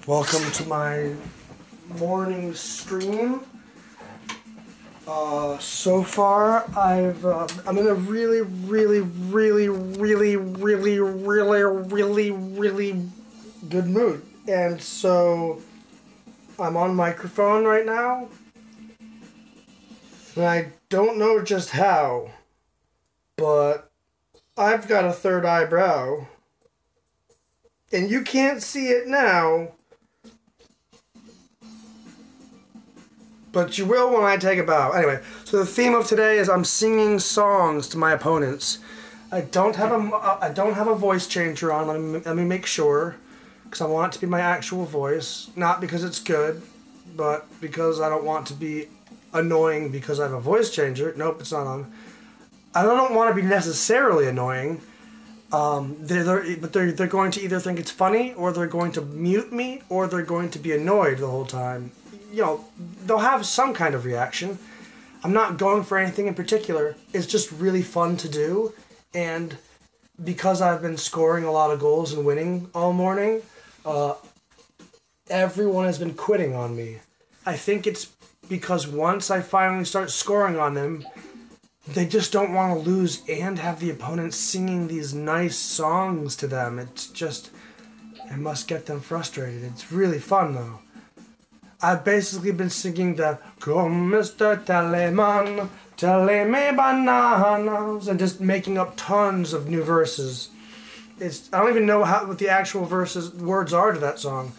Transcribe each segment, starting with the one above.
Welcome to my morning stream. So far, I'm in a really good mood. And so, I'm on microphone right now. And I don't know just how, but I've got a third eyebrow. And you can't see it now, but you will when I take a bow. Anyway, so the theme of today is I'm singing songs to my opponents. I don't have a voice changer on. Let me make sure, because I want it to be my actual voice, not because it's good, but because I don't want to be annoying because I have a voice changer. Nope, it's not on. I don't want to be necessarily annoying. They're going to either think it's funny, or they're going to mute me, or they're going to be annoyed the whole time. You know, they'll have some kind of reaction. I'm not going for anything in particular. It's just really fun to do, and because I've been scoring a lot of goals and winning all morning, everyone has been quitting on me. I think it's because once I finally start scoring on them, they just don't want to lose and have the opponent singing these nice songs to them. It's just, it must get them frustrated. It's really fun though. I've basically been singing the "Come Mr. Teleman, tele me bananas" and just making up tons of new verses. I don't even know what the actual words are to that song.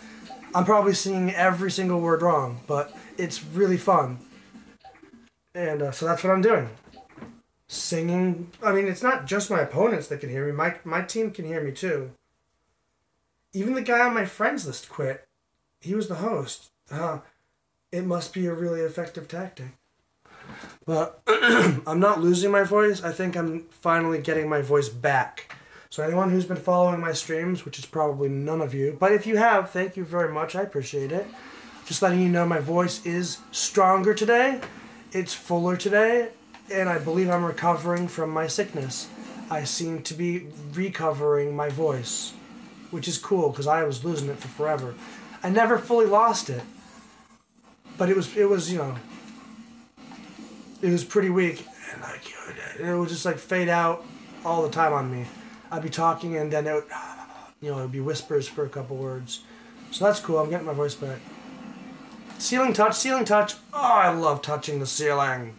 I'm probably singing every single word wrong, but it's really fun. And so that's what I'm doing. Singing. I mean, it's not just my opponents that can hear me. My team can hear me too. Even the guy on my friends list quit. He was the host. It must be a really effective tactic. But I'm not losing my voice. I think I'm finally getting my voice back. So anyone who's been following my streams, which is probably none of you, but if you have, thank you very much. I appreciate it. Just letting you know my voice is stronger today. It's fuller today. And I believe I'm recovering from my sickness. I seem to be recovering my voice, which is cool because I was losing it for forever. I never fully lost it, but it was you know, it was pretty weak, and it would just like fade out all the time on me. I'd be talking and then it would, you know, it would be whispers for a couple words. So that's cool. I'm getting my voice back. Ceiling touch, ceiling touch. Oh, I love touching the ceiling.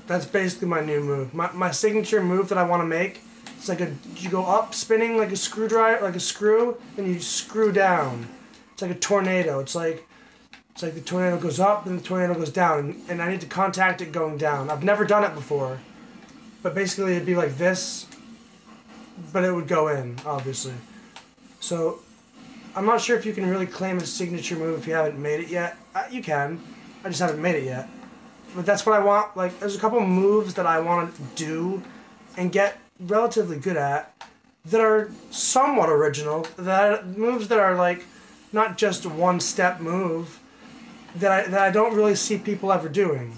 That's basically my new move. My signature move that I want to make. It's like you go up spinning like a screwdriver, like a screw, and you screw down. It's like a tornado. It's like the tornado goes up and the tornado goes down, and I need to contact it going down. I've never done it before, but basically it'd be like this, but it would go in, obviously. So I'm not sure if you can really claim a signature move if you haven't made it yet. You can. I just haven't made it yet. But that's what I want. Like, there's a couple moves that I want to do and get relatively good at that are somewhat original. Moves that are like not just a one-step move that I don't really see people ever doing.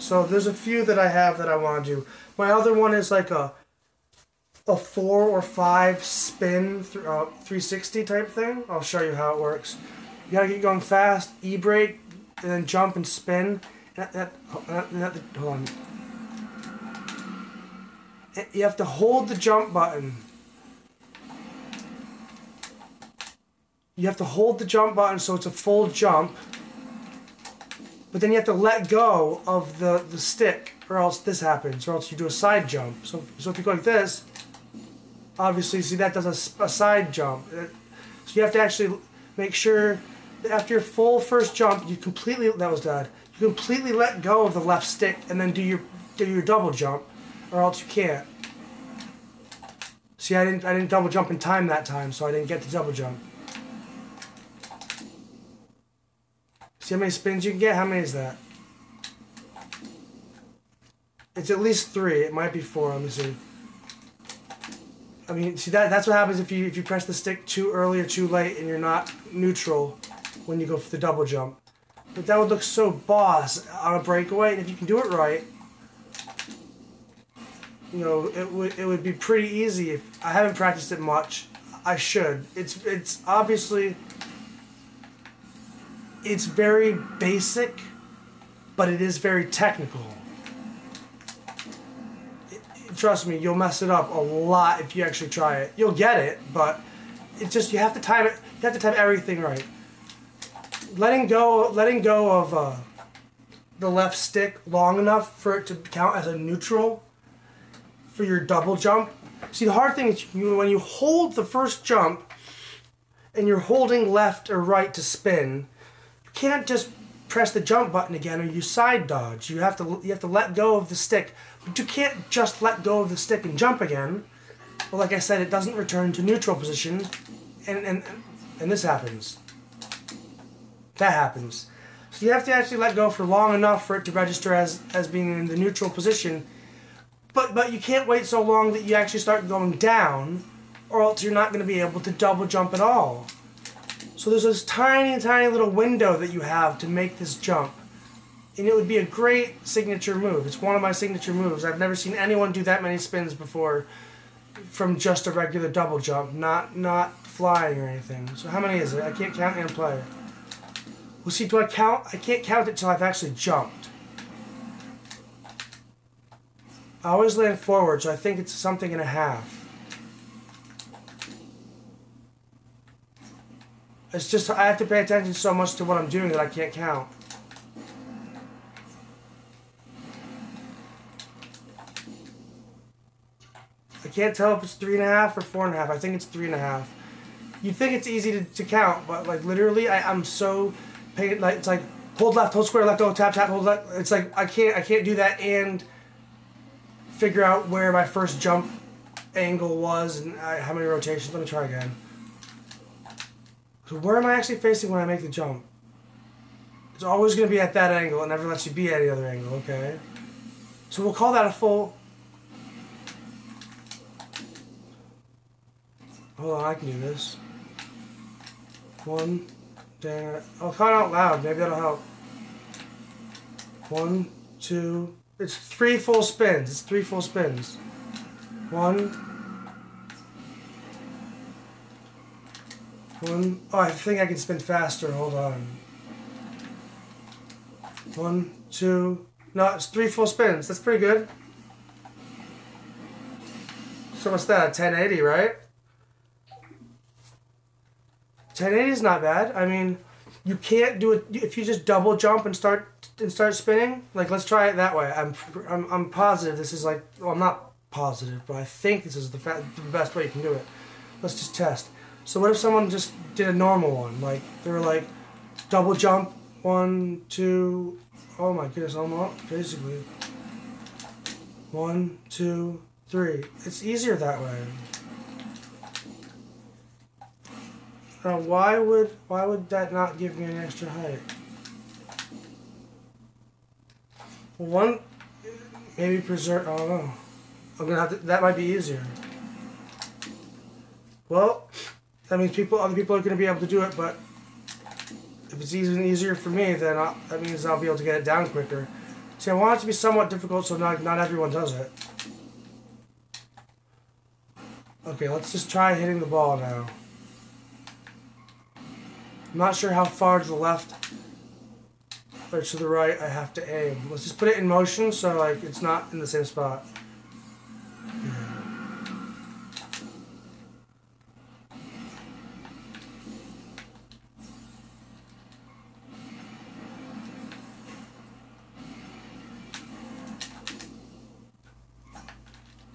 So there's a few that I have that I want to do. My other one is like a 4 or 5 spin 360 type thing. I'll show you how it works. You gotta get going fast. E-brake. And then jump and spin. Hold on. You have to hold the jump button. You have to hold the jump button so it's a full jump. But then you have to let go of the stick, or else this happens, or else you do a side jump. So if you go like this, obviously, see that does a side jump. So you have to actually make sure after your full first jump, you completely let go of the left stick and then do your double jump, or else you can't. See, I didn't double jump in time that time, so I didn't get the double jump. See how many spins you can get? How many is that? It's at least 3. It might be 4. Let me see. I mean, see that's what happens if you press the stick too early or too late and you're not neutral when you go for the double jump. But that would look so boss on a breakaway, and if you can do it right, you know, it would be pretty easy. If I haven't practiced it much, I should. It's obviously, it's very basic, but it is very technical. Trust me, you'll mess it up a lot if you actually try it. You'll get it, but it's just, you have to time it. You have to time everything right. Letting go of the left stick long enough for it to count as a neutral for your double jump. See, the hard thing is when you hold the first jump and you're holding left or right to spin, you can't just press the jump button again or you side dodge. You have to let go of the stick, but you can't just let go of the stick and jump again. Well, like I said, it doesn't return to neutral position, and this happens. That happens. So you have to actually let go for long enough for it to register as being in the neutral position. But you can't wait so long that you actually start going down, or else you're not going to be able to double jump at all. So there's this tiny, tiny little window that you have to make this jump. And it would be a great signature move. It's one of my signature moves. I've never seen anyone do that many spins before from just a regular double jump, not flying or anything. So how many is it? I can't count and play it. Well, see, do I count? I can't count it till I've actually jumped. I always land forward, so I think it's something and a half. It's just, I have to pay attention so much to what I'm doing that I can't count. I can't tell if it's 3.5 or 4.5. I think it's 3.5. You'd think it's easy to count, but like literally, I'm so paid. Like it's like hold left, hold square, let go, tap tap, hold left. It's like I can't do that and figure out where my first jump angle was and how many rotations. Let me try again. So where am I actually facing when I make the jump? It's always going to be at that angle. It never lets you be at any other angle. Okay. So we'll call that a full. Hold on, I can do this. One, dang it. I'll count out loud, maybe that'll help. 1, 2, it's 3 full spins. It's 3 full spins. 1. Oh, I think I can spin faster, hold on. 1, 2, no, it's 3 full spins. That's pretty good. So what's that, 1080, right? 1080 is not bad. I mean, you can't do it if you just double jump and start spinning. Like, let's try it that way. I'm positive this is like, well, I'm not positive, but I think this is the best way you can do it. Let's just test. So what if someone just did a normal one? Like, they were like, double jump, 1, 2, oh my goodness, almost, basically. 1, 2, 3. It's easier that way. Now, why would that not give me an extra height? One, maybe preserve. I don't know. I'm gonna have to. That might be easier. Well, that means other people are gonna be able to do it. But if it's even easier for me, then that means I'll be able to get it down quicker. See, I want it to be somewhat difficult, so not everyone does it. Okay, let's just try hitting the ball now. I'm not sure how far to the left or to the right I have to aim. Let's just put it in motion so like it's not in the same spot.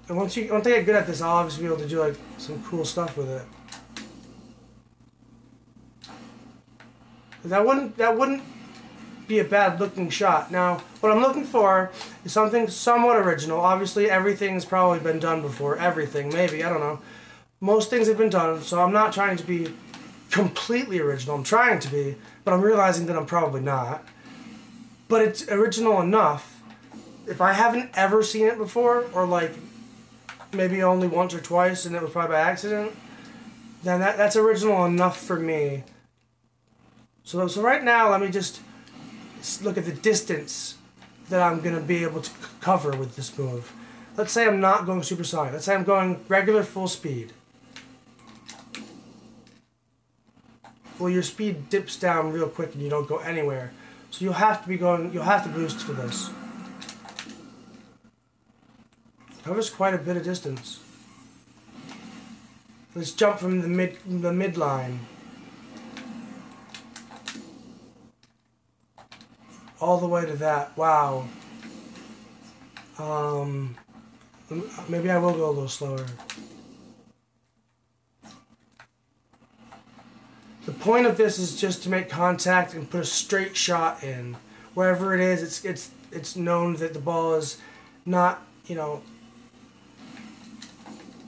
And once I get good at this, I'll obviously be able to do like some cool stuff with it. That wouldn't be a bad looking shot. Now, what I'm looking for is something somewhat original. Obviously, everything's probably been done before. Everything, maybe, I don't know. Most things have been done, so I'm not trying to be completely original. I'm trying to be, but I'm realizing that I'm probably not. But it's original enough. If I haven't ever seen it before, or like maybe only once or twice and it was probably by accident, then that's original enough for me. So right now, let me just look at the distance that I'm going to be able to cover with this move. Let's say I'm not going supersonic. Let's say I'm going regular full speed. Well, your speed dips down real quick and you don't go anywhere. So you'll have to boost for this. Covers quite a bit of distance. Let's jump from the midline. All the way to that. Wow. Maybe I will go a little slower. The point of this is just to make contact and put a straight shot in. Wherever it is, it's known that the ball is not, you know,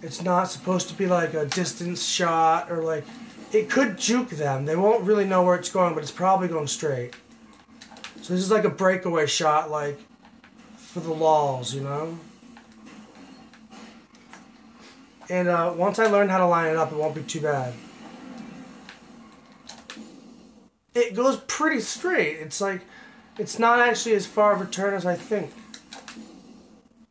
it's not supposed to be like a distance shot or like, it could juke them. They won't really know where it's going, but it's probably going straight. So this is like a breakaway shot, like, for the lols, you know? And once I learn how to line it up, it won't be too bad. It goes pretty straight. It's like, it's not actually as far of a turn as I think.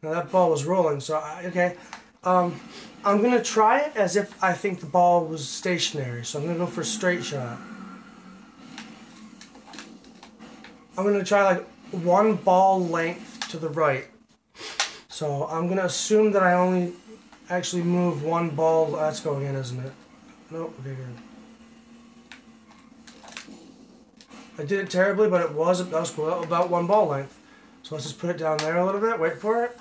Now that ball was rolling, so, okay. I'm going to try it as if I think the ball was stationary. So I'm going to go for a straight shot. I'm going to try like one ball length to the right. So I'm going to assume that I only actually move one ball. That's going in, isn't it? Nope, okay, good. I did it terribly, but that was cool. About one ball length. So let's just put it down there a little bit. Wait for it.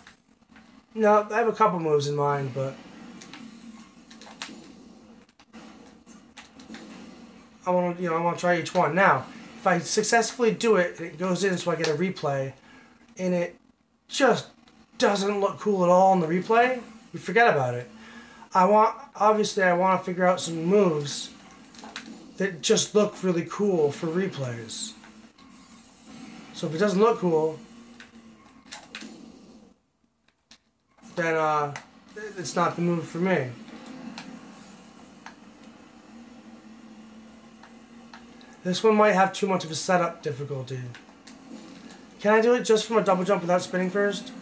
No, I have a couple moves in mind, but I want to try each one. Now, if I successfully do it and it goes in, so I get a replay, and it just doesn't look cool at all in the replay, you forget about it. Obviously I want to figure out some moves that just look really cool for replays. So if it doesn't look cool, then it's not the move for me. This one might have too much of a setup difficulty. Can I do it just from a double jump without spinning first?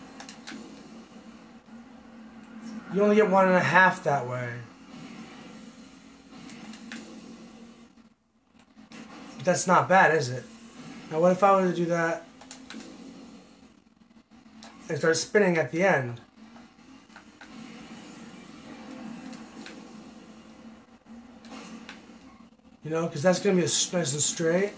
You only get 1.5 that way. That's not bad, is it? Now what if I were to do that and start spinning at the end? You know, because that's going to be nice and straight.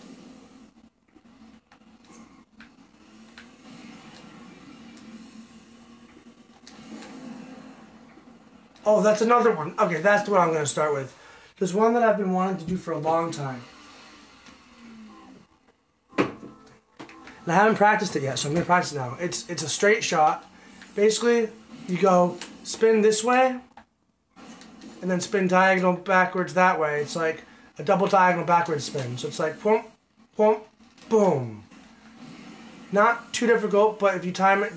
Oh, that's another one. Okay, that's the one I'm going to start with. There's one that I've been wanting to do for a long time. And I haven't practiced it yet, so I'm going to practice it now. It's a straight shot. Basically, you go spin this way, and then spin diagonal backwards that way. It's like a double diagonal backwards spin. So it's like, boom, boom, boom. Not too difficult, but if you time it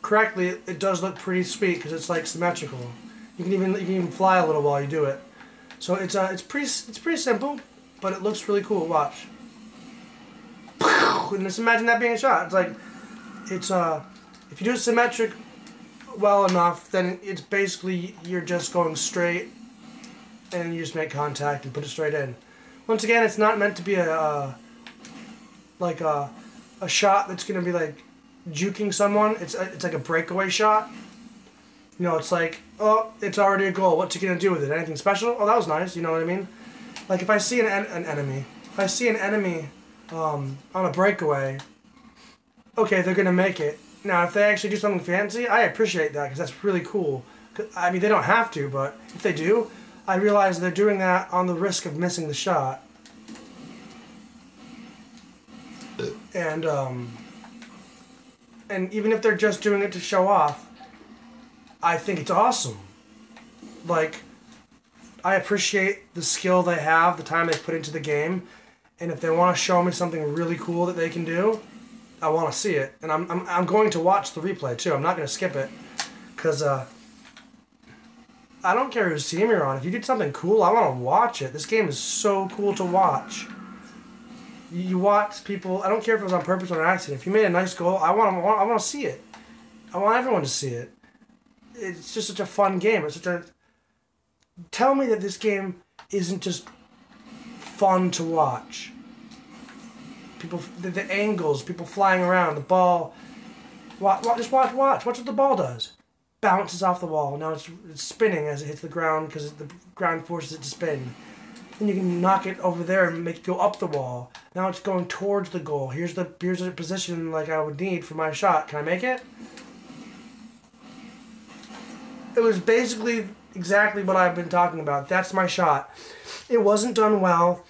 correctly, it does look pretty sweet because it's like symmetrical. You can even fly a little while you do it. So it's pretty simple, but it looks really cool. Watch. And just imagine that being a shot. It's like if you do it symmetric well enough, then it's basically you're just going straight, and you just make contact and put it straight in. Once again, it's not meant to be a shot that's gonna be like juking someone. It's like a breakaway shot. You know, it's like, oh, it's already a goal. What's he gonna do with it? Anything special? Oh, that was nice. You know what I mean? Like if I see an enemy on a breakaway, okay, they're gonna make it. Now, if they actually do something fancy, I appreciate that because that's really cool. I mean, they don't have to, but if they do, I realize they're doing that on the risk of missing the shot. And even if they're just doing it to show off, I think it's awesome. Like, I appreciate the skill they have, the time they put into the game, and if they want to show me something really cool that they can do, I want to see it. And I'm going to watch the replay too. I'm not going to skip it, because I don't care whose team you're on. If you did something cool, I want to watch it. This game is so cool to watch. You watch people. I don't care if it was on purpose or an accident. If you made a nice goal, I want to see it. I want everyone to see it. It's just such a fun game. It's such a. Tell me that this game isn't just fun to watch. People, the angles, people flying around, the ball. Just watch. Watch what the ball does. Bounces off the wall. Now it's spinning as it hits the ground because the ground forces it to spin. Then you can knock it over there and make it go up the wall. Now it's going towards the goal. Here's the position like I would need for my shot. Can I make it? It was basically exactly what I've been talking about. That's my shot. It wasn't done well.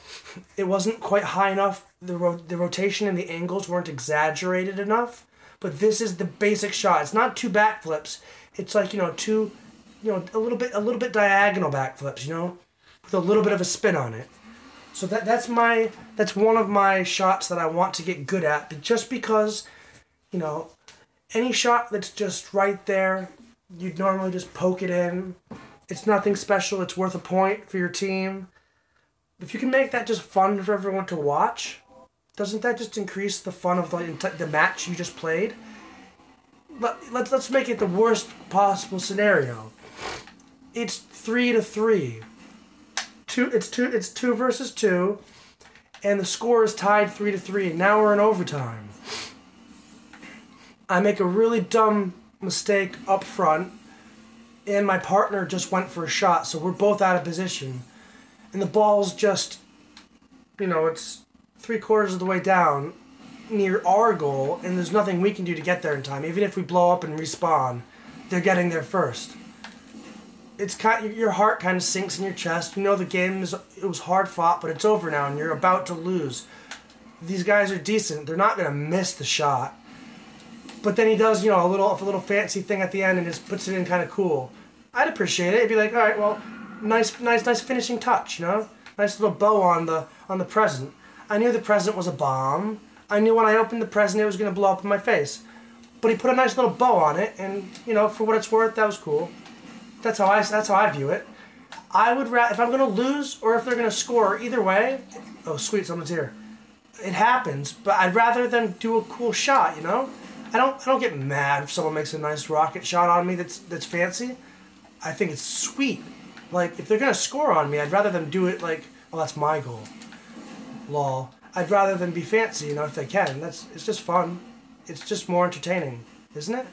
It wasn't quite high enough. The rotation and the angles weren't exaggerated enough. But this is the basic shot. It's not two backflips. It's like, two, a little bit diagonal backflips, with a little bit of a spin on it. So that's one of my shots that I want to get good at. But just because, any shot that's just right there, you'd normally just poke it in. It's nothing special. It's worth a point for your team. If you can make that just fun for everyone to watch, doesn't that just increase the fun of the match you just played? Let's make it the worst possible scenario. It's 3-3. It's two versus two, and the score is tied 3-3. And now we're in overtime. I make a really dumb mistake up front, and my partner just went for a shot, so we're both out of position. And the ball's just, it's 3/4 of the way down near our goal, and there's nothing we can do to get there in time. Even if we blow up and respawn, they're getting there first. It's your heart kind of sinks in your chest. The game it was hard fought, but it's over now, and you're about to lose. These guys are decent. They're not gonna miss the shot. But then he does, a little fancy thing at the end and just puts it in kind of cool. I'd appreciate it. It'd be like, all right, well, nice finishing touch, nice little bow on the present. I knew the present was a bomb. I knew when I opened the present it was gonna blow up in my face. But he put a nice little bow on it, and for what it's worth, that was cool. That's how I view it. I would if I'm gonna lose or if they're gonna score, either way. Oh, sweet, someone's here. It happens, but I'd rather than do a cool shot, I don't get mad if someone makes a nice rocket shot on me that's fancy. I think it's sweet. Like, if they're gonna score on me, I'd rather them do it like, oh, that's my goal. Lol. I'd rather than be fancy, if they can. It's just fun. It's just more entertaining, isn't it?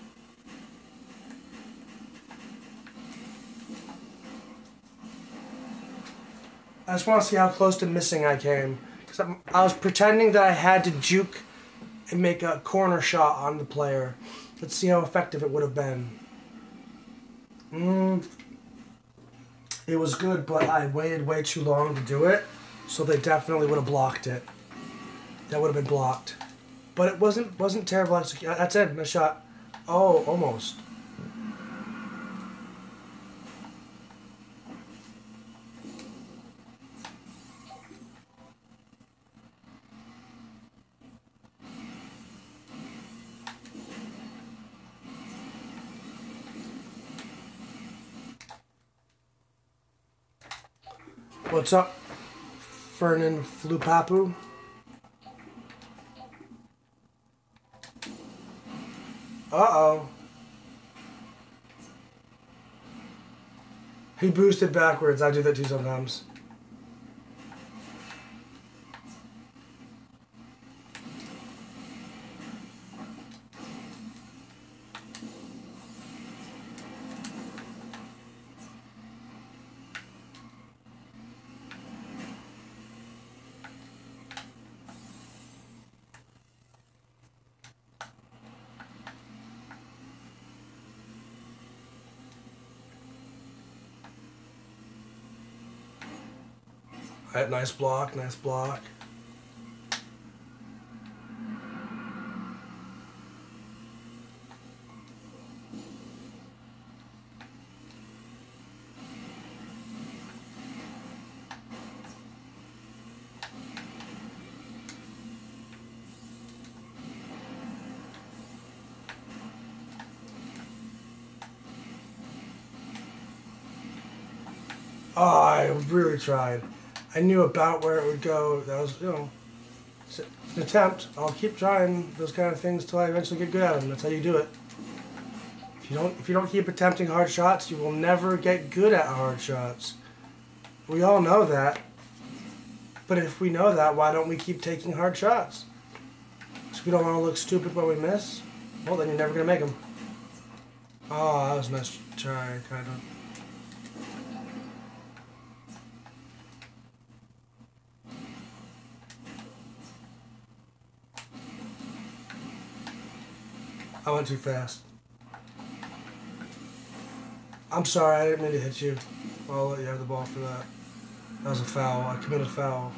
I just want to see how close to missing I came. Because I was pretending that I had to juke and make a corner shot on the player. Let's see how effective it would have been. It was good, but I waited way too long to do it, so they definitely would have blocked it. That would have been blocked. But it wasn't terrible execution. That's it, my shot. Oh, almost. What's up, Fernan Flupapu? Uh-oh. He boosted backwards. I do that too sometimes. Alright, nice block, nice block. Oh, I really tried. I knew about where it would go. That was, It's an attempt. I'll keep trying those kind of things till I eventually get good at them. That's how you do it. If you don't keep attempting hard shots, you will never get good at hard shots. We all know that. But if we know that, why don't we keep taking hard shots? So we don't want to look stupid when we miss? Well, then you're never going to make them. Oh, that was a nice try, kind of. I went too fast. I'm sorry, I didn't mean to hit you. I'll let you have the ball for that. That was a foul. I committed a foul.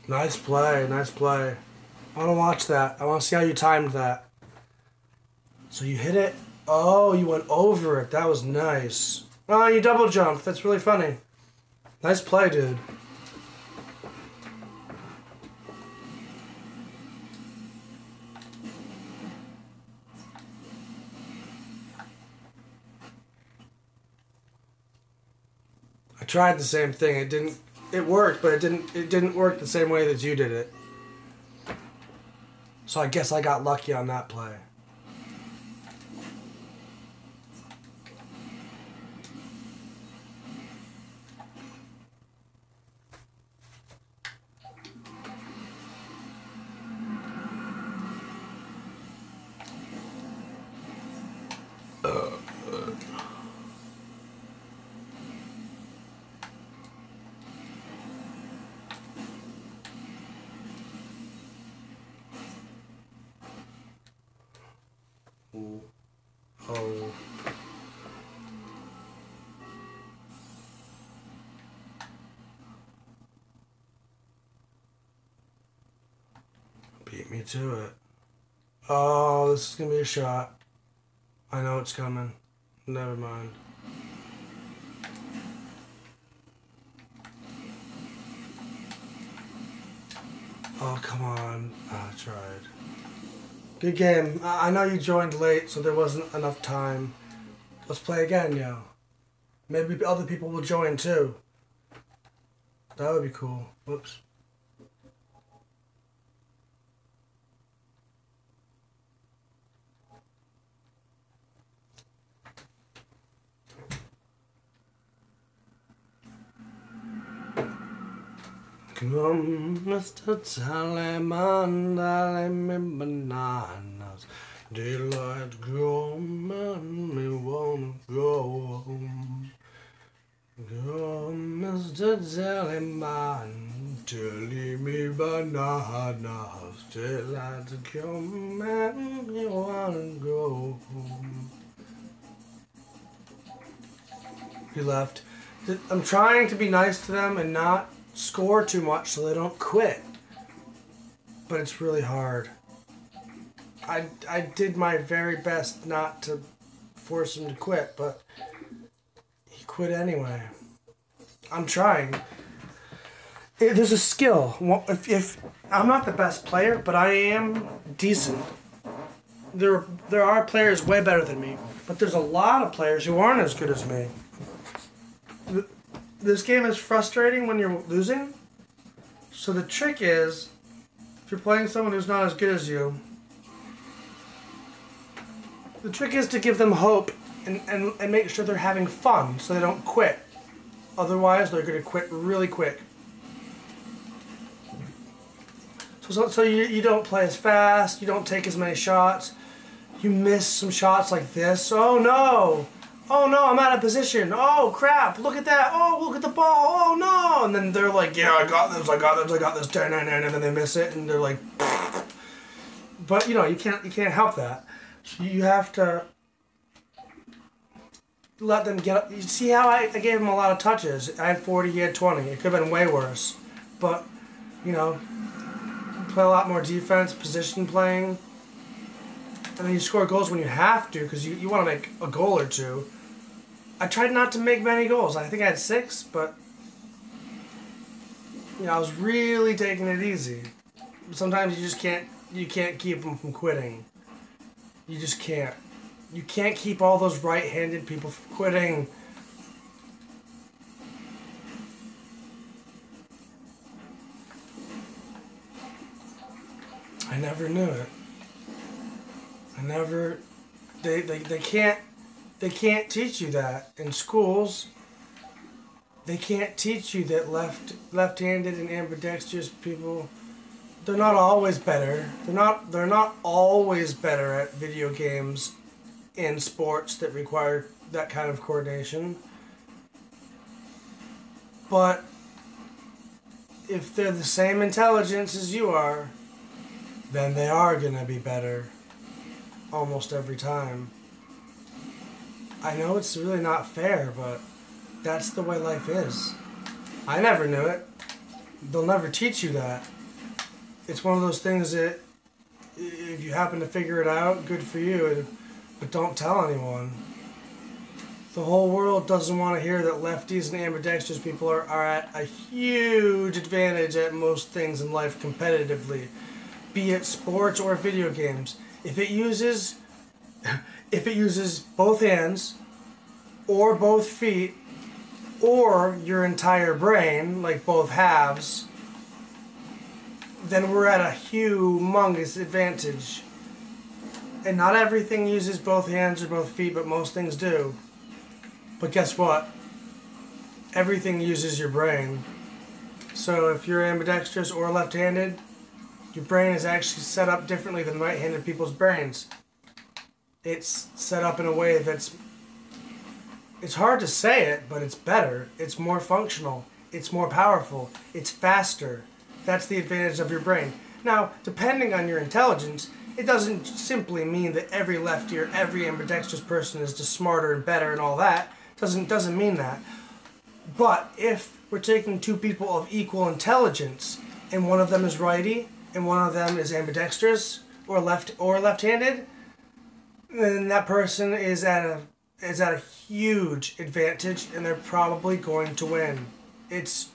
Nice play, nice play. I want to watch that. I want to see how you timed that. So you hit it. Oh, you went over it. That was nice. Oh, you double jumped. That's really funny. Nice play, dude. I tried the same thing. It worked, but it didn't work the same way that you did it. So I guess I got lucky on that play. Oh. Beat me to it. Oh, this is gonna be a shot. I know it's coming. Never mind. Oh, come on. I tried. Good game. I know you joined late, so there wasn't enough time. Let's play again, yo. Maybe other people will join too. That would be cool. Whoops. Come, Mr. Tallyman, I me bananas. Daylight come and me wanna go home. Come, Mr. Tallyman, tell me bananas. Daylight come and me wanna go home. He left. I'm trying to be nice to them and not score too much so they don't quit, but it's really hard. I did my very best not to force him to quit, but he quit anyway. I'm trying. There's a skill. If I'm not the best player, but I am decent. There are players way better than me, but there's a lot of players who aren't as good as me. This game is frustrating when you're losing. So the trick is, if you're playing someone who's not as good as you, the trick is to give them hope and make sure they're having fun so they don't quit. Otherwise, they're going to quit really quick. So you don't play as fast, you don't take as many shots, you miss some shots like this. Oh no! Oh no, I'm out of position. Oh crap, look at that. Oh, look at the ball. Oh no. And then they're like, yeah, I got this, I got this. And then they miss it and they're like, but you know, you can't help that. So you have to let them get up. You see how I gave him a lot of touches. I had 40, he had 20. It could have been way worse. But, you know, play a lot more defense, position playing. And then you score goals when you have to because you want to make a goal or two. I tried not to make many goals. I think I had 6, but I was really taking it easy. Sometimes you can't keep them from quitting. You just can't. You can't keep all those right-handed people from quitting. I never knew it. They can't teach you that in schools. They can't teach you that left-handed and ambidextrous people, they're not always better. They're not always better at video games and sports that require that kind of coordination. But if they're the same intelligence as you are, then they are going to be better almost every time. I know it's really not fair, but that's the way life is. I never knew it. They'll never teach you that. It's one of those things that if you happen to figure it out, good for you, but don't tell anyone. The whole world doesn't want to hear that lefties and ambidextrous people are at a huge advantage at most things in life competitively, be it sports or video games. If it uses both hands or both feet or your entire brain, like both halves, then we're at a humongous advantage. And not everything uses both hands or both feet, but most things do. But guess what? Everything uses your brain. So if you're ambidextrous or left-handed, your brain is actually set up differently than right-handed people's brains. It's set up in a way that's... It's hard to say it, but it's better. It's more functional. It's more powerful. It's faster. That's the advantage of your brain. Now, depending on your intelligence, it doesn't simply mean that every lefty or every ambidextrous person is just smarter and better and all that. Doesn't mean that. But if we're taking two people of equal intelligence, and one of them is righty, and one of them is ambidextrous or left-handed, then that person is at a huge advantage, and they're probably going to win. It's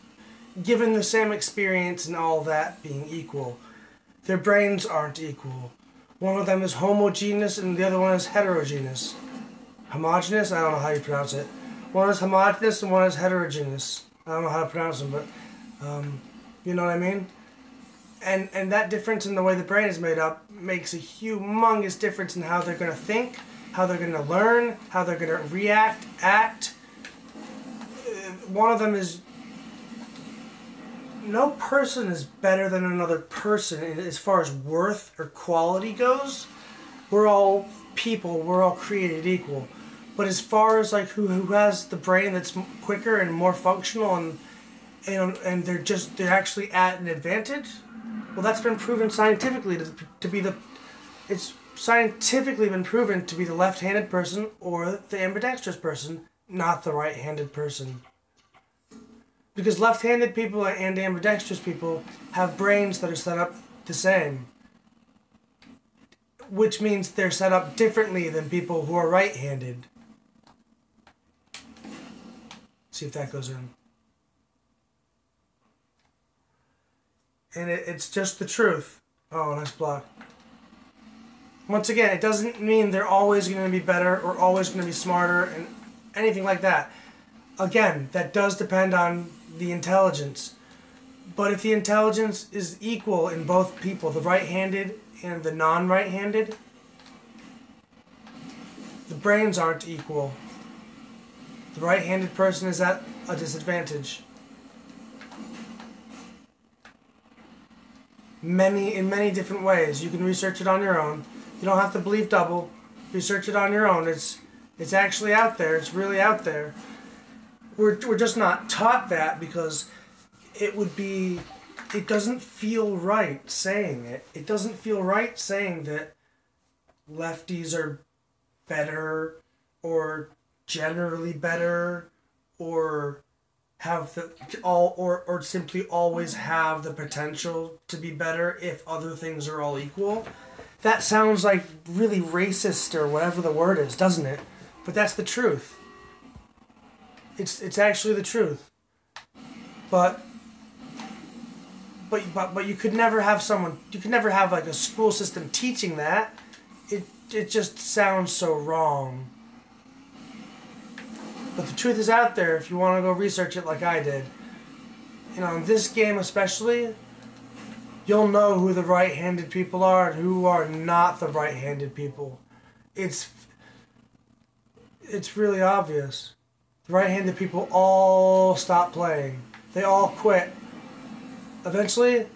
given the same experience and all that being equal. Their brains aren't equal. One of them is homogeneous and the other one is heterogeneous. Homogeneous? I don't know how you pronounce it. One is homogeneous and one is heterogeneous. I don't know how to pronounce them, but you know what I mean? And that difference in the way the brain is made up makes a humongous difference in how they're going to think, how they're going to learn, how they're going to react, act. One of them is... No person is better than another person as far as worth or quality goes. We're all people. We're all created equal. But as far as like who has the brain that's quicker and more functional and they're actually at an advantage, well, that's been proven scientifically to be the... It's scientifically been proven to be the left-handed person or the ambidextrous person, not the right-handed person. Because left-handed people and ambidextrous people have brains that are set up the same. Which means they're set up differently than people who are right-handed. See if that goes in. And it's just the truth. Oh, nice block. Once again, it doesn't mean they're always going to be better or always going to be smarter and anything like that. Again, that does depend on the intelligence. But if the intelligence is equal in both people, the right-handed and the non-right-handed, the brains aren't equal. The right-handed person is at a disadvantage. In many different ways. You can research it on your own. You don't have to believe double. Research it on your own. It's actually out there. It's really out there. We're just not taught that because it doesn't feel right saying it. It doesn't feel right saying that lefties are better or generally better or have or simply always have the potential to be better if other things are all equal. That sounds like really racist or whatever the word is, doesn't it? But that's the truth. It's actually the truth. But you could never have like a school system teaching that. It just sounds so wrong. But the truth is out there if you want to go research it like I did. You know, in this game especially, you'll know who the right-handed people are and who are not the right-handed people. It's really obvious. The right-handed people all stop playing. They all quit. Eventually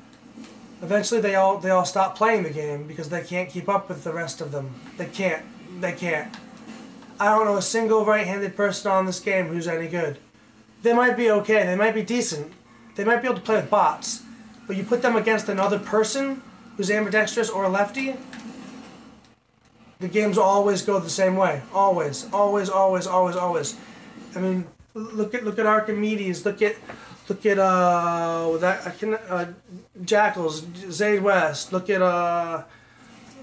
they all stop playing the game because they can't keep up with the rest of them. They can't. I don't know a single right-handed person on this game who's any good. They might be okay, they might be decent. They might be able to play with bots. But you put them against another person who's ambidextrous or a lefty, the games will always go the same way. Always. I mean, look at Archimedes, look at Jackals, Zayd West, look at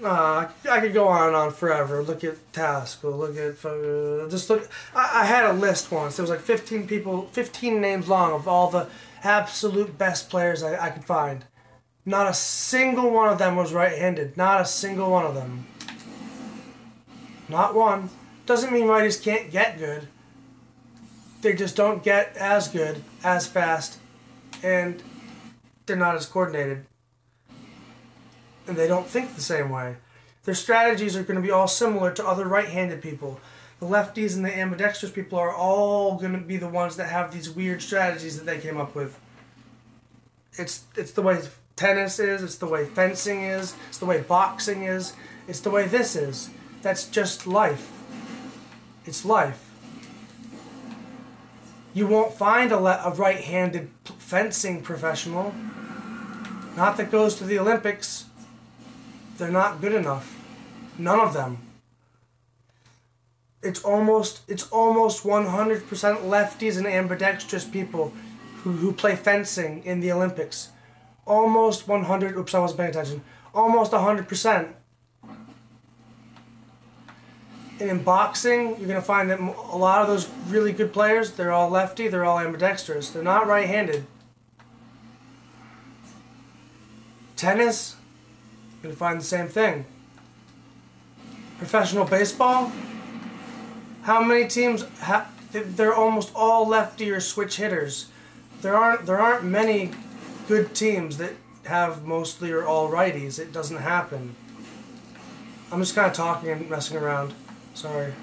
I could go on and on forever. Look at Task. Look at just look. I had a list once. There was like 15 people, 15 names long of all the absolute best players I could find. Not a single one of them was right-handed. Not a single one of them. Not one. Doesn't mean righties can't get good. They just don't get as good, as fast, and they're not as coordinated. And they don't think the same way. Their strategies are going to be all similar to other right-handed people. The lefties and the ambidextrous people are all going to be the ones that have these weird strategies that they came up with. It's the way tennis is, it's the way fencing is, it's the way boxing is, it's the way this is. That's just life. It's life. You won't find a right-handed fencing professional. Not that goes to the Olympics. They're not good enough. None of them. It's almost 100% lefties and ambidextrous people who play fencing in the Olympics. Almost 100. Oops, I wasn't paying attention. Almost 100%. And in boxing, you're going to find that a lot of those really good players, they're all lefty, they're all ambidextrous. They're not right-handed. Tennis, you're going to find the same thing. Professional baseball, how many teams, they're almost all lefty or switch hitters. There aren't many good teams that have mostly or all righties. It doesn't happen. I'm just kind of talking and messing around. Sorry.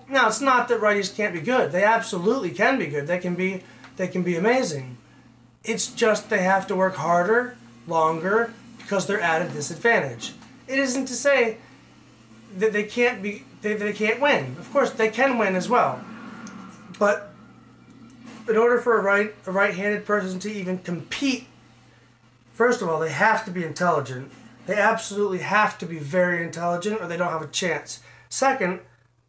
Now, it's not that righties can't be good. They absolutely can be good. They can be amazing. It's just they have to work harder, longer, because they're at a disadvantage. It isn't to say that they can't win. Of course, they can win as well. But in order for a right-handed person to even compete, first of all, they have to be intelligent. They absolutely have to be very intelligent or they don't have a chance. Second,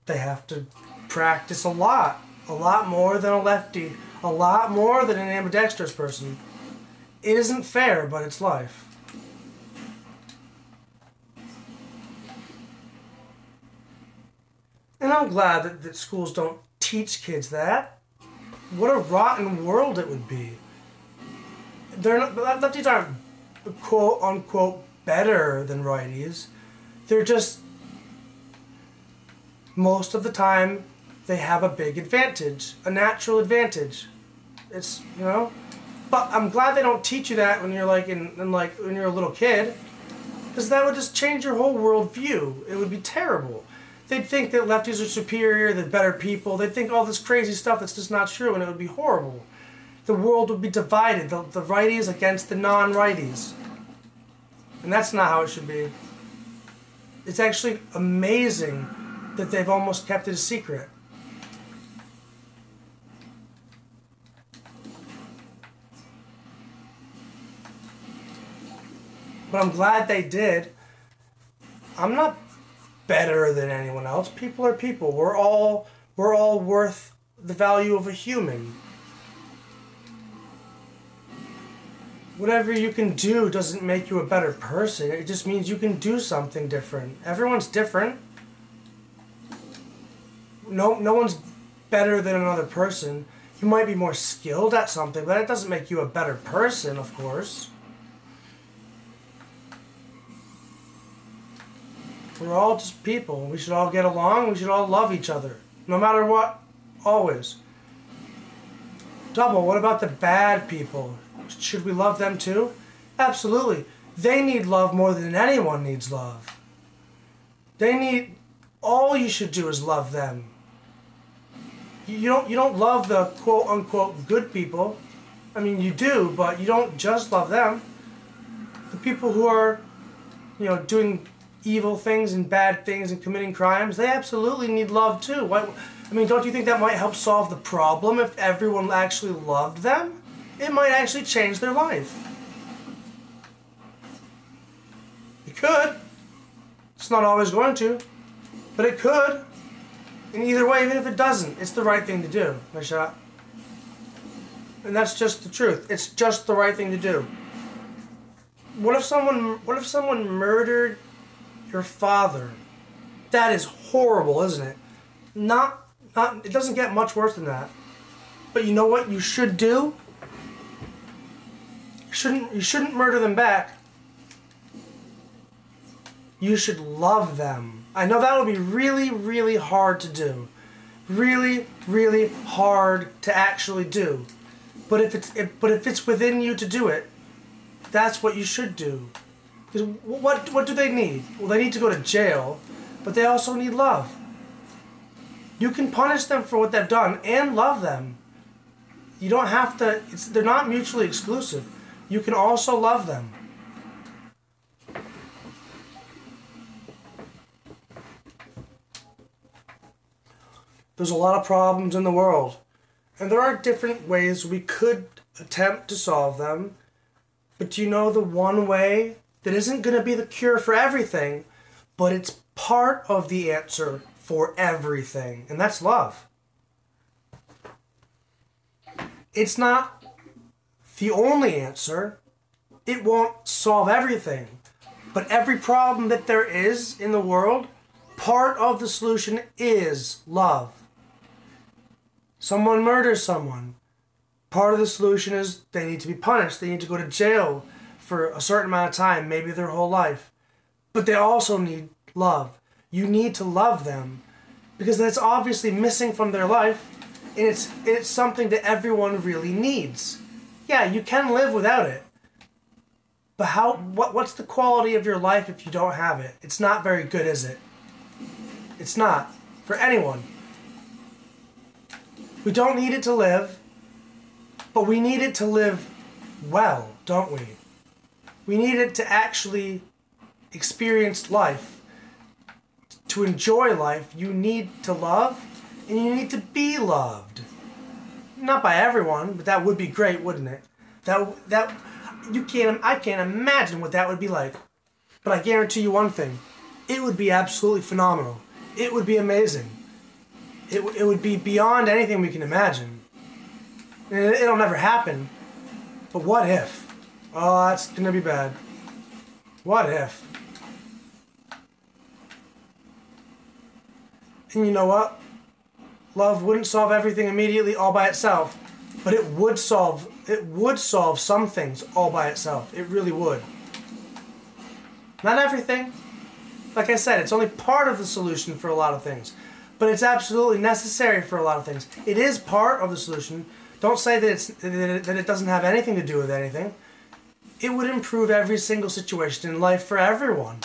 they have to practice a lot more than a lefty, a lot more than an ambidextrous person. It isn't fair, but it's life. And I'm glad that schools don't teach kids that. What a rotten world it would be. Lefties aren't quote-unquote better than righties. They're just, most of the time, they have a big advantage, a natural advantage. It's, you know, but I'm glad they don't teach you that when you're like when you're a little kid, because that would just change your whole worldview. It would be terrible. They'd think that lefties are superior, they're better people. They'd think all this crazy stuff that's just not true, and it would be horrible. The world would be divided, the righties against the non-righties. And that's not how it should be. It's actually amazing that they've almost kept it a secret. But I'm glad they did. I'm not better than anyone else. People are people. We're all worth the value of a human. Whatever you can do doesn't make you a better person. It just means you can do something different. Everyone's different. No one's better than another person. You might be more skilled at something, but it doesn't make you a better person, of course. We're all just people. We should all get along. We should all love each other. No matter what. Always. Double, what about the bad people? Should we love them too? Absolutely. They need love more than anyone needs love. They need... All you should do is love them. You don't love the quote-unquote good people. I mean, you do, but you don't just love them. The people who are, doing evil things and bad things and committing crimes, they absolutely need love too. Why, I mean, don't you think that might help solve the problem if everyone actually loved them? It might actually change their life. It could. It's not always going to, but it could. And either way, even if it doesn't, it's the right thing to do, my shot. And that's just the truth. It's just the right thing to do. What if someone murdered your father? That is horrible, isn't it? It doesn't get much worse than that. But you know what you should do? You shouldn't murder them back. You should love them. I know that would be really, really hard to do. Really, really hard to actually do. But if it's within you to do it, that's what you should do. Because what do they need? Well, they need to go to jail, but they also need love. You can punish them for what they've done and love them. You don't have to... They're not mutually exclusive. You can also love them. There's a lot of problems in the world, and there are different ways we could attempt to solve them. But do you know the one way that isn't going to be the cure for everything, but it's part of the answer for everything, and that's love. It's not the only answer. It won't solve everything, but every problem that there is in the world, part of the solution is love. Someone murders someone. Part of the solution is they need to be punished. They need to go to jail for a certain amount of time, maybe their whole life. But they also need love. You need to love them because that's obviously missing from their life, and it's something that everyone really needs. Yeah, you can live without it. But what's the quality of your life if you don't have it? It's not very good, is it? It's not. For anyone. We don't need it to live, but we need it to live well, don't we? We need it to actually experience life. To enjoy life, you need to love, and you need to be loved. Not by everyone, but that would be great, wouldn't it? I can't imagine what that would be like. But I guarantee you one thing. It would be absolutely phenomenal. It would be amazing. It would be beyond anything we can imagine. And it'll never happen. But what if? Oh, that's gonna be bad. What if? And you know what? Love wouldn't solve everything immediately all by itself, but it would solve some things all by itself. It really would. Not everything. Like I said, it's only part of the solution for a lot of things. But it's absolutely necessary for a lot of things. It is part of the solution. Don't say that it doesn't have anything to do with anything. It would improve every single situation in life for everyone.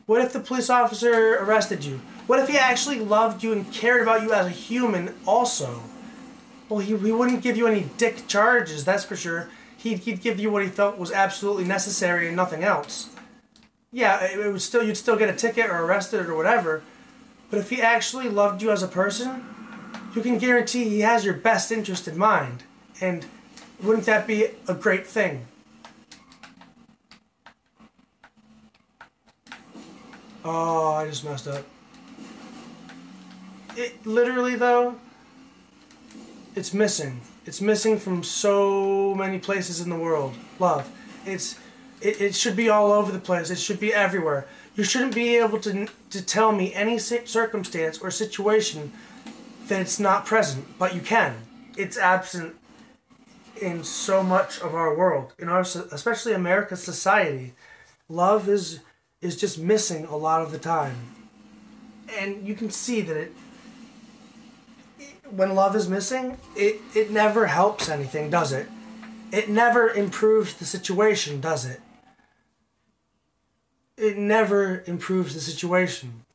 What if the police officer arrested you? What if he actually loved you and cared about you as a human also? Well, he wouldn't give you any dick charges, that's for sure. He'd give you what he felt was absolutely necessary and nothing else. Yeah, you'd still get a ticket or arrested or whatever. But if he actually loved you as a person, you can guarantee he has your best interest in mind. And wouldn't that be a great thing? Oh, I just messed up. It literally, though, it's missing. It's missing from so many places in the world. Love. It should be all over the place. It should be everywhere. You shouldn't be able to tell me any circumstance or situation that it's not present, but you can. It's absent in so much of our world, in our, especially America's society. Love is just missing a lot of the time. And you can see that when love is missing, it never helps anything, does it? It never improves the situation, does it? It never improves the situation.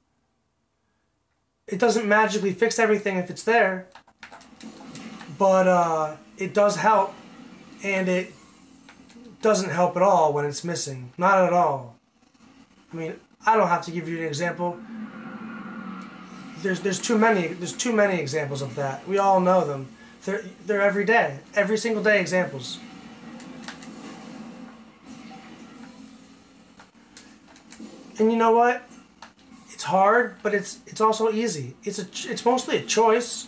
It doesn't magically fix everything if it's there, but it does help, and it doesn't help at all when it's missing. Not at all. I mean, I don't have to give you an example. There's too many examples of that. We all know them. They're every day, every single day examples. And you know what? It's hard, but it's also easy. It's mostly a choice.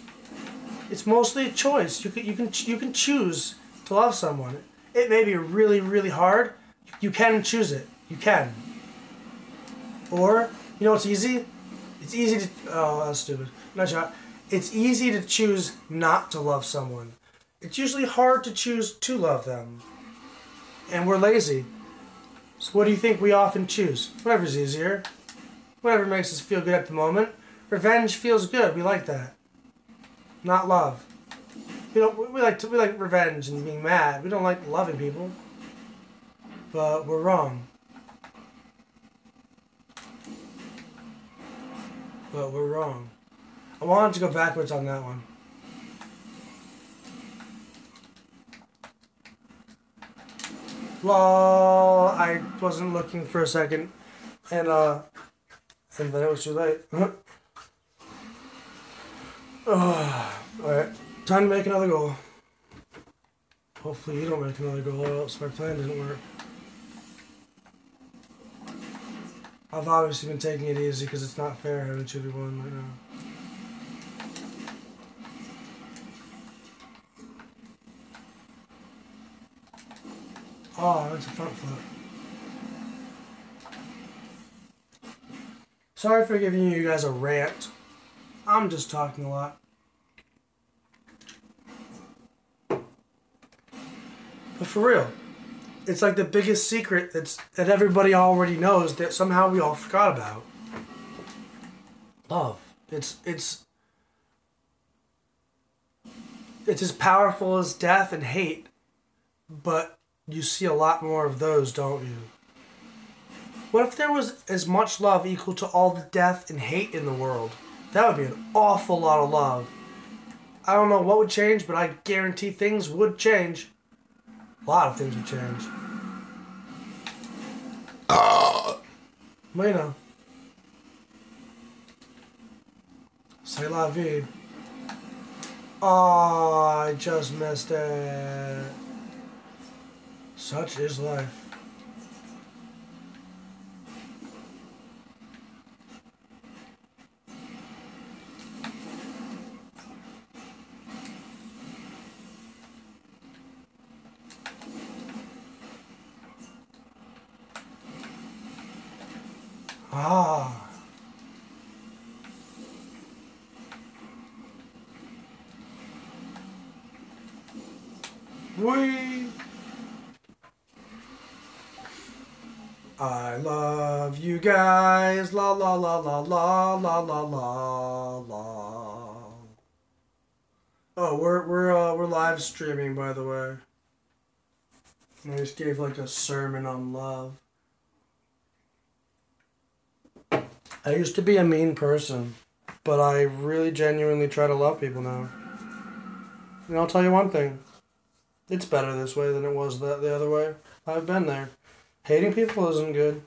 It's mostly a choice. You can choose to love someone. It may be really, really hard. You can choose it. You can. Or, you know what's easy? It's easy to... Oh, that's stupid. Not sure. It's easy to choose not to love someone. It's usually hard to choose to love them. And we're lazy. So what do you think we often choose? Whatever's easier. Whatever makes us feel good at the moment. Revenge feels good. We like that. Not love. We like revenge and being mad. We don't like loving people. But we're wrong. But we're wrong. I wanted to go backwards on that one. Lol, I wasn't looking for a second, and then it was too late. Alright, time to make another goal. Hopefully you don't make another goal, or else my plan didn't work. I've obviously been taking it easy because it's not fair having 2v1 right now. Oh, that's a front flip. Sorry for giving you guys a rant. I'm just talking a lot. But for real, it's like the biggest secret that everybody already knows that somehow we all forgot about. Love. It's as powerful as death and hate, but you see a lot more of those, don't you? What if there was as much love equal to all the death and hate in the world? That would be an awful lot of love. I don't know what would change, but I guarantee things would change. A lot of things would change. Well, you know. C'est la vie. Oh, I just missed it. Such is life. Ah. I love you guys, la la la la la la la la la. Oh, we're live streaming, by the way. I just gave like a sermon on love. I used to be a mean person, but I really genuinely try to love people now. And I'll tell you one thing. It's better this way than it was the other way. I've been there. Hating people isn't good.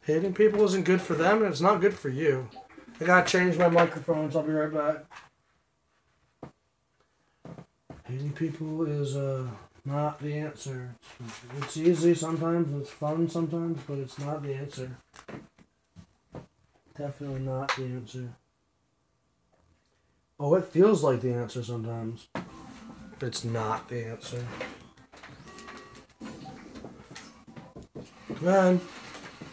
Hating people isn't good for them, and it's not good for you. I gotta change my microphones. I'll be right back. Hating people is not the answer. It's easy sometimes, it's fun sometimes, but it's not the answer. Definitely not the answer. Oh, it feels like the answer sometimes. But it's not the answer. Come on.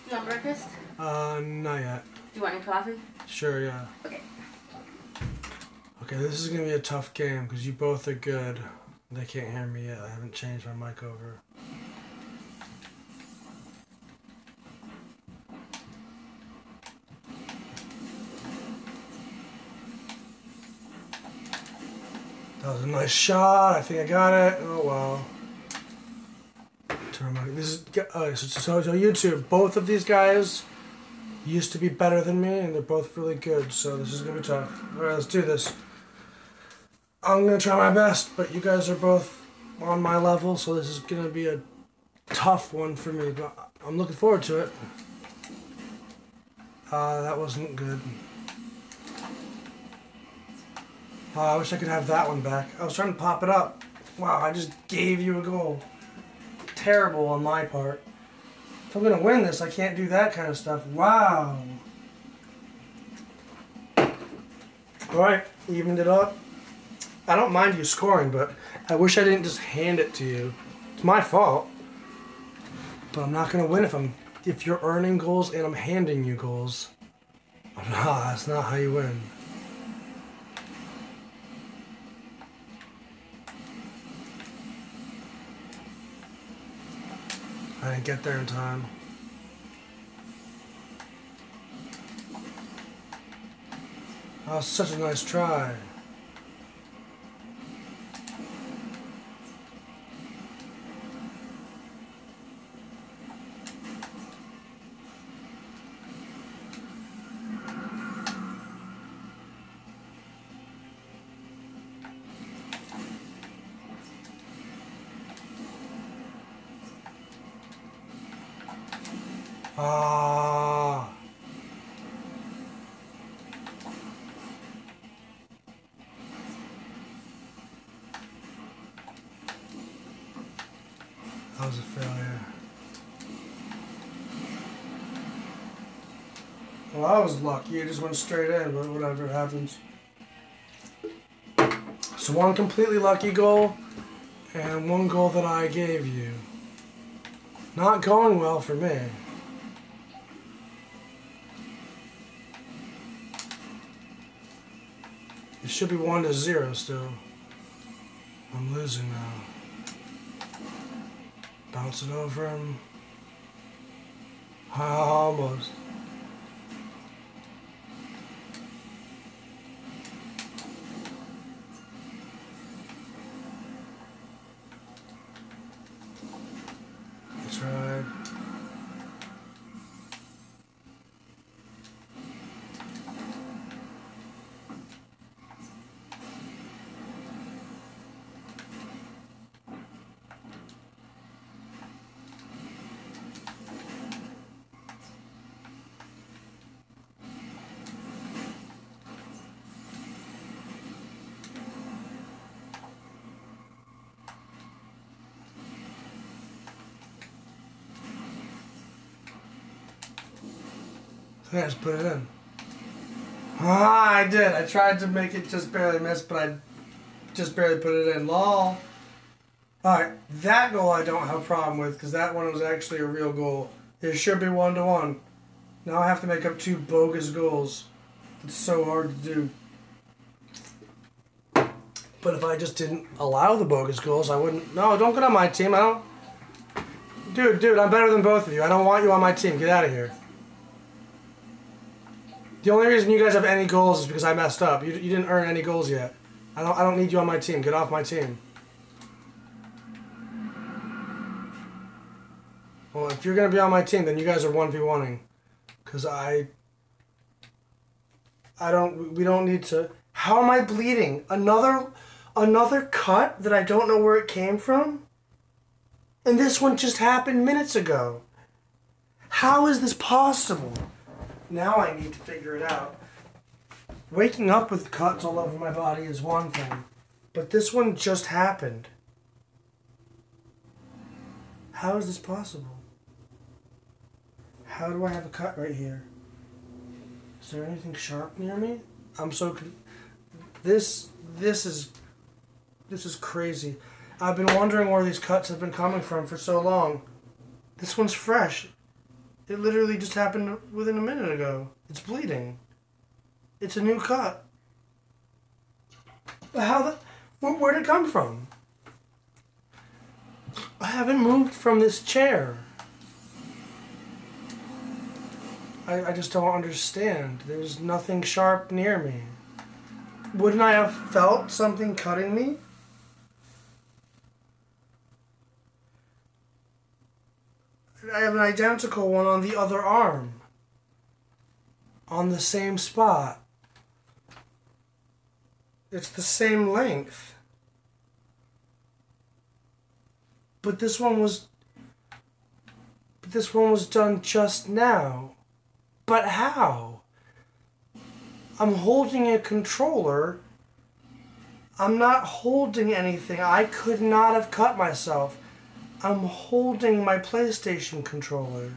You want breakfast? Not yet. Do you want any coffee? Sure, yeah. Okay. Okay, this is going to be a tough game because you both are good. They can't hear me yet. I haven't changed my mic over. That was a nice shot. I think I got it. Oh, wow. This is so YouTube. Both of these guys used to be better than me, and they're both really good. So this is gonna be tough. All right, let's do this. I'm gonna try my best, but you guys are both on my level, so this is gonna be a tough one for me. But I'm looking forward to it. That wasn't good. I wish I could have that one back. I was trying to pop it up. Wow, I just gave you a goal. Terrible on my part. If I'm gonna win this, I can't do that kind of stuff. Wow. Alright, evened it up. I don't mind you scoring, but I wish I didn't just hand it to you. It's my fault. But I'm not gonna win if you're earning goals and I'm handing you goals. That's not how you win. I didn't get there in time. That was such a nice try. That was a failure. Well, I was lucky. It just went straight in, but whatever happens. So one completely lucky goal, and one goal that I gave you. Not going well for me. It should be 1-0 still. I'm losing now. Bounce it over him. Almost. That's right. I just put it in. I did. I tried to make it just barely miss, but I just barely put it in. Lol. Alright, that goal I don't have a problem with, because that one was actually a real goal. It should be 1-1. Now I have to make up 2 bogus goals. It's so hard to do. But if I just didn't allow the bogus goals, I wouldn't... No, don't get on my team. I don't... Dude, I'm better than both of you. I don't want you on my team. Get out of here. The only reason you guys have any goals is because I messed up. You didn't earn any goals yet. I don't need you on my team. Get off my team. Well, if you're gonna be on my team, then you guys are 1v1ing. Cause we don't need to. How am I bleeding? Another cut that I don't know where it came from? And this one just happened minutes ago. How is this possible? Now I need to figure it out. Waking up with cuts all over my body is one thing, but this one just happened. How is this possible? How do I have a cut right here? Is there anything sharp near me? I'm so this is crazy. I've been wondering where these cuts have been coming from for so long. This one's fresh. It literally just happened within a minute ago. It's bleeding. It's a new cut. Where'd it come from? I haven't moved from this chair. I just don't understand. There's nothing sharp near me. Wouldn't I have felt something cutting me? I have an identical one on the other arm. On the same spot. It's the same length. But this one was done just now. But how? I'm holding a controller. I'm not holding anything. I could not have cut myself. I'm holding my PlayStation controller.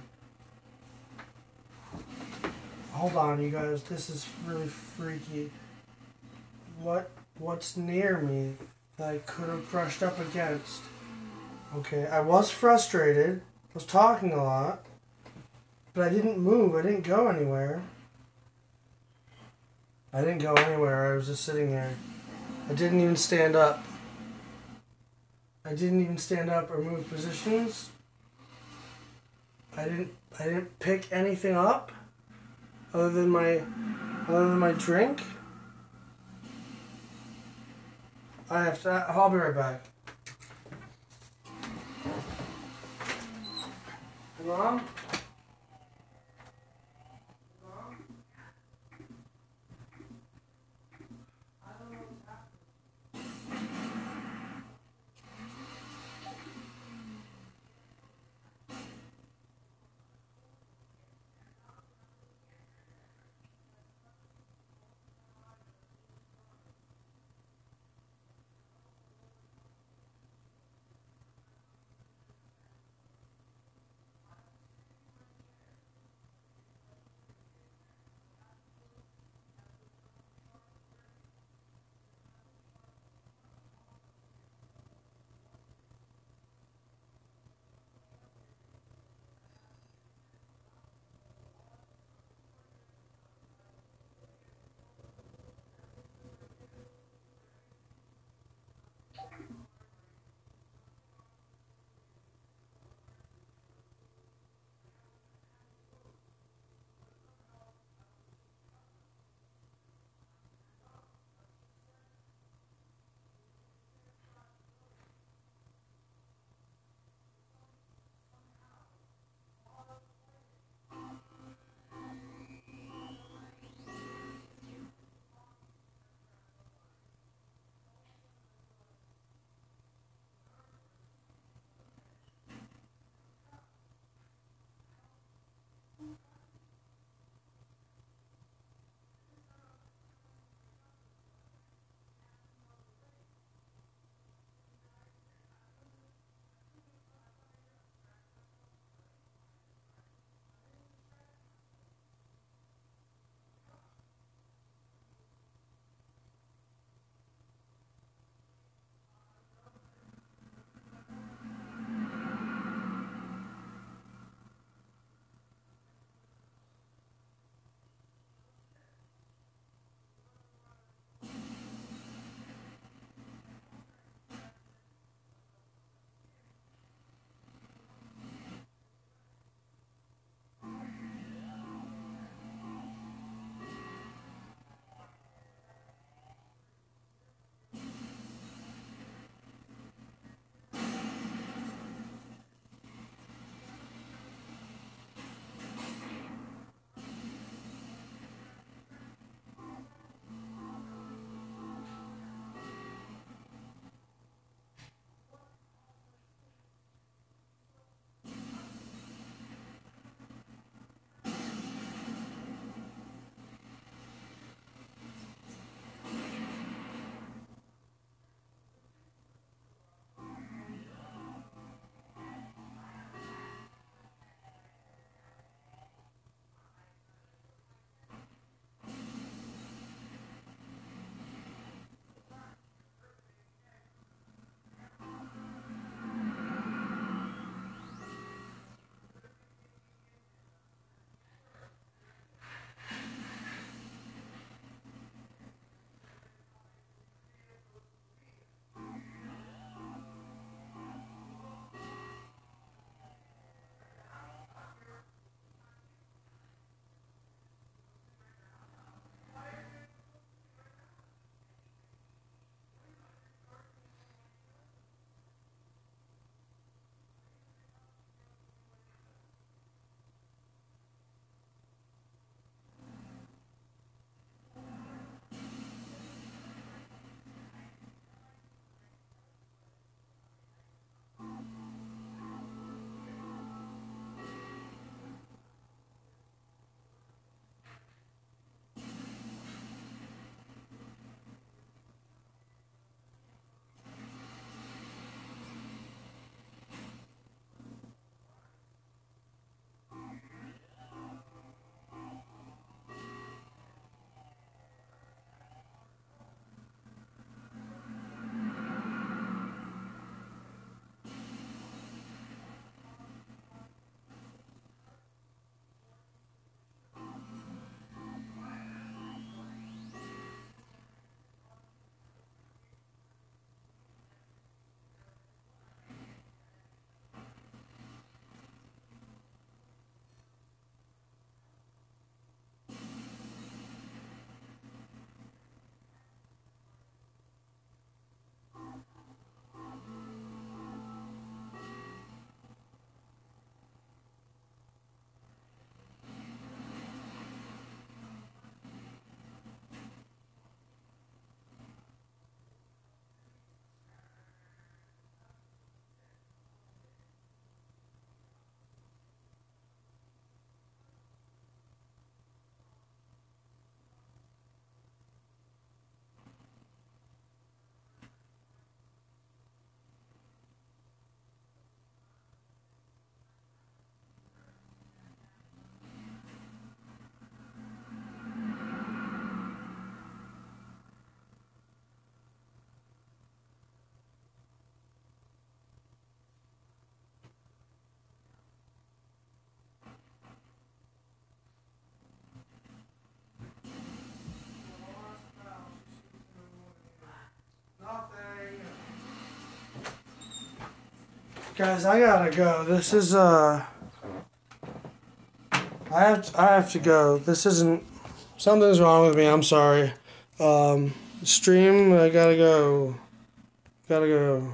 Hold on, you guys. This is really freaky. What's near me that I could have brushed up against? Okay, I was frustrated. I was talking a lot. But I didn't move. I didn't go anywhere. I didn't go anywhere. I was just sitting there. I didn't even stand up. I didn't even stand up or move positions. I didn't pick anything up other than my drink. I'll be right back. Mom? Guys, I gotta go. This is I have to go. This isn't, something's wrong with me. I'm sorry. Stream, I gotta go. Gotta go.